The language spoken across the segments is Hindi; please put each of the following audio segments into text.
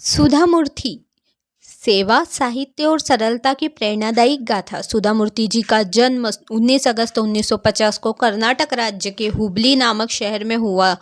सुधा मूर्ति सेवा, साहित्य और सरलता की प्रेरणादायी गाथा। सुधा मूर्ति जी का जन्म 19 अगस्त 1950 को कर्नाटक राज्य के हुबली नामक शहर में हुआ।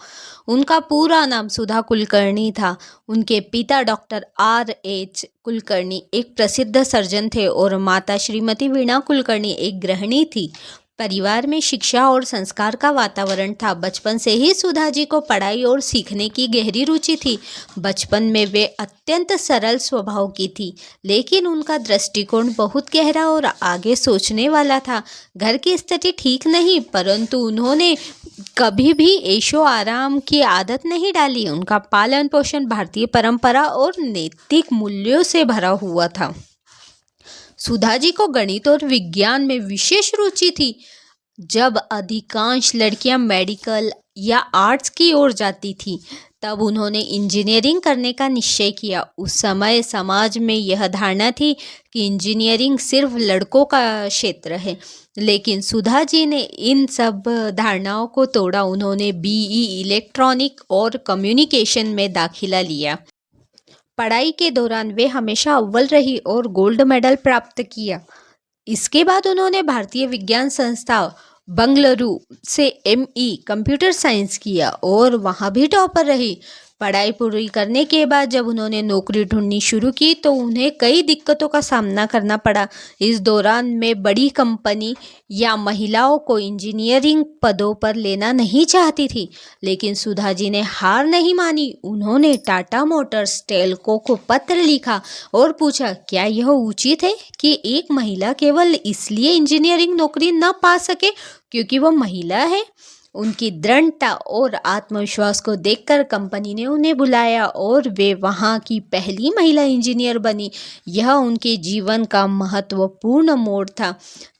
उनका पूरा नाम सुधा कुलकर्णी था। उनके पिता डॉक्टर R.H. कुलकर्णी एक प्रसिद्ध सर्जन थे और माता श्रीमती वीणा कुलकर्णी एक गृहिणी थी। परिवार में शिक्षा और संस्कार का वातावरण था। बचपन से ही सुधा जी को पढ़ाई और सीखने की गहरी रुचि थी। बचपन में वे अत्यंत सरल स्वभाव की थी, लेकिन उनका दृष्टिकोण बहुत गहरा और आगे सोचने वाला था। घर की स्थिति ठीक नहीं, परंतु उन्होंने कभी भी ऐशो आराम की आदत नहीं डाली। उनका पालन पोषण भारतीय परंपरा और नैतिक मूल्यों से भरा हुआ था। सुधा जी को गणित और विज्ञान में विशेष रुचि थी। जब अधिकांश लड़कियां मेडिकल या आर्ट्स की ओर जाती थी, तब उन्होंने इंजीनियरिंग करने का निश्चय किया। उस समय समाज में यह धारणा थी कि इंजीनियरिंग सिर्फ लड़कों का क्षेत्र है, लेकिन सुधा जी ने इन सब धारणाओं को तोड़ा। उन्होंने BE इलेक्ट्रॉनिक और कम्युनिकेशन में दाखिला लिया। पढ़ाई के दौरान वे हमेशा अव्वल रही और गोल्ड मेडल प्राप्त किया। इसके बाद उन्होंने भारतीय विज्ञान संस्थान बंगलुरु से ME कंप्यूटर साइंस किया और वहाँ भी टॉपर रही। पढ़ाई पूरी करने के बाद जब उन्होंने नौकरी ढूंढनी शुरू की तो उन्हें कई दिक्कतों का सामना करना पड़ा। इस दौरान में बड़ी कंपनी या महिलाओं को इंजीनियरिंग पदों पर लेना नहीं चाहती थी, लेकिन सुधा जी ने हार नहीं मानी। उन्होंने टाटा मोटर्स टेल्को को पत्र लिखा और पूछा, क्या यह उचित है कि एक महिला केवल इसलिए इंजीनियरिंग नौकरी न पा सके क्योंकि वह महिला है। उनकी दृढ़ता और आत्मविश्वास को देखकर कंपनी ने उन्हें बुलाया और वे वहां की पहली महिला इंजीनियर बनी। यह उनके जीवन का महत्वपूर्ण मोड़ था।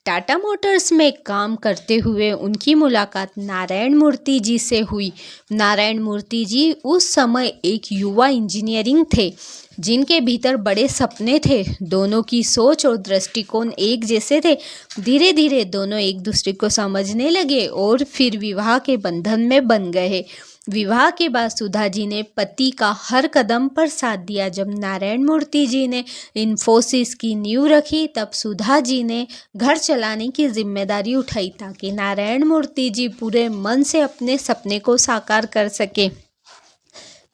टाटा मोटर्स में काम करते हुए उनकी मुलाकात नारायण मूर्ति जी से हुई। नारायण मूर्ति जी उस समय एक युवा इंजीनियरिंग थे जिनके भीतर बड़े सपने थे। दोनों की सोच और दृष्टिकोण एक जैसे थे। धीरे धीरे दोनों एक दूसरे को समझने लगे और फिर विवाह के बंधन में बन गए। विवाह के बाद सुधा जी ने पति का हर कदम पर साथ दिया। जब नारायण मूर्ति जी ने इन्फोसिस की नींव रखी, तब सुधा जी ने घर चलाने की जिम्मेदारी उठाई ताकि नारायण मूर्ति जी पूरे मन से अपने सपने को साकार कर सके।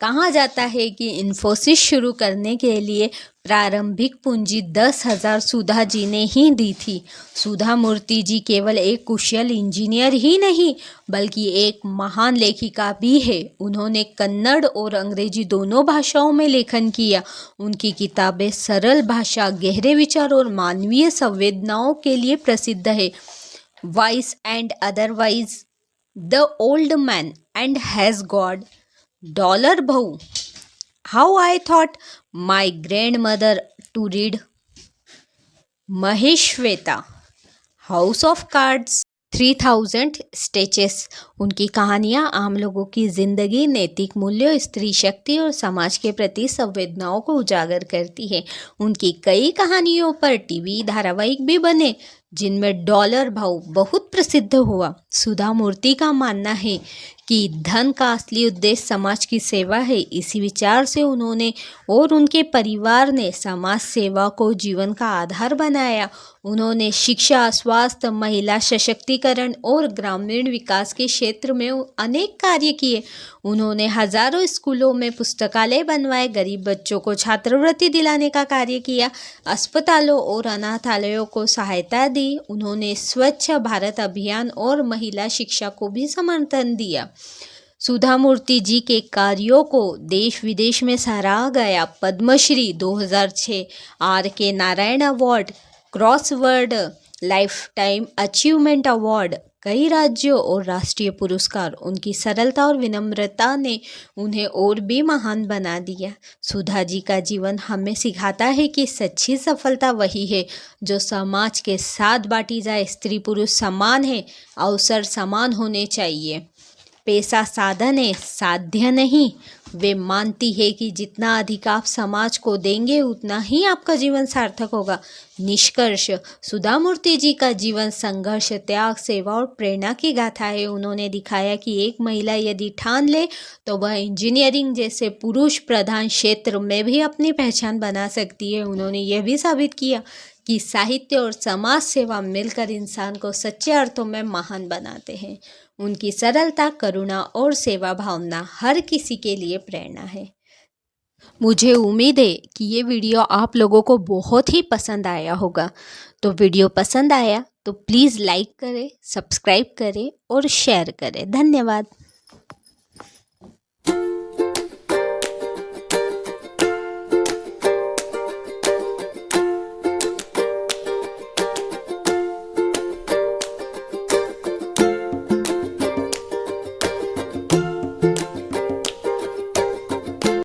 कहा जाता है कि इन्फोसिस शुरू करने के लिए प्रारंभिक पूंजी 10,000 सुधा जी ने ही दी थी। सुधा मूर्ति जी केवल एक कुशल इंजीनियर ही नहीं, बल्कि एक महान लेखिका भी है। उन्होंने कन्नड़ और अंग्रेजी दोनों भाषाओं में लेखन किया। उनकी किताबें सरल भाषा, गहरे विचार और मानवीय संवेदनाओं के लिए प्रसिद्ध है। Wise and otherwise, the old man and his god, dollar Bahu, how I taught my grandmother to read, Mahashweta, house of cards, 3000 stitches. उनकी कहानियाँ आम लोगों की जिंदगी, नैतिक मूल्यों, स्त्री शक्ति और समाज के प्रति संवेदनाओं को उजागर करती है। उनकी कई कहानियों पर टीवी धारावाहिक भी बने, जिनमें डॉलर भाऊ बहुत प्रसिद्ध हुआ। सुधा मूर्ति का मानना है कि धन का असली उद्देश्य समाज की सेवा है। इसी विचार से उन्होंने और उनके परिवार ने समाज सेवा को जीवन का आधार बनाया। उन्होंने शिक्षा, स्वास्थ्य, महिला सशक्तिकरण और ग्रामीण विकास के क्षेत्र में अनेक कार्य किए। उन्होंने हजारों स्कूलों में पुस्तकालय बनवाए, गरीब बच्चों को छात्रवृत्ति दिलाने का कार्य किया, अस्पतालों और अनाथालयों को सहायता दी। उन्होंने स्वच्छ भारत अभियान और महिला शिक्षा को भी समर्थन दिया। सुधा मूर्ति जी के कार्यों को देश विदेश में सराहा गया। Padma Shri 2006, R.K. Narayan award, crossword lifetime achievement award, कई राज्यों और राष्ट्रीय पुरस्कार। उनकी सरलता और विनम्रता ने उन्हें और भी महान बना दिया। सुधा जी का जीवन हमें सिखाता है कि सच्ची सफलता वही है जो समाज के साथ बांटी जाए। स्त्री पुरुष समान है, अवसर समान होने चाहिए। पैसा साधन है, साध्य नहीं। वे मानती है कि जितना अधिक आप समाज को देंगे उतना ही आपका जीवन सार्थक होगा। निष्कर्ष, सुधा मूर्ति जी का जीवन संघर्ष, त्याग, सेवा और प्रेरणा की गाथा है। उन्होंने दिखाया कि एक महिला यदि ठान ले तो वह इंजीनियरिंग जैसे पुरुष प्रधान क्षेत्र में भी अपनी पहचान बना सकती है। उन्होंने यह भी साबित किया कि साहित्य और समाज सेवा मिलकर इंसान को सच्चे अर्थों में महान बनाते हैं। उनकी सरलता, करुणा और सेवा भावना हर किसी के लिए प्रेरणा है। मुझे उम्मीद है कि ये वीडियो आप लोगों को बहुत ही पसंद आया होगा। तो वीडियो पसंद आया तो प्लीज़ लाइक करें, सब्सक्राइब करें और शेयर करें। धन्यवाद।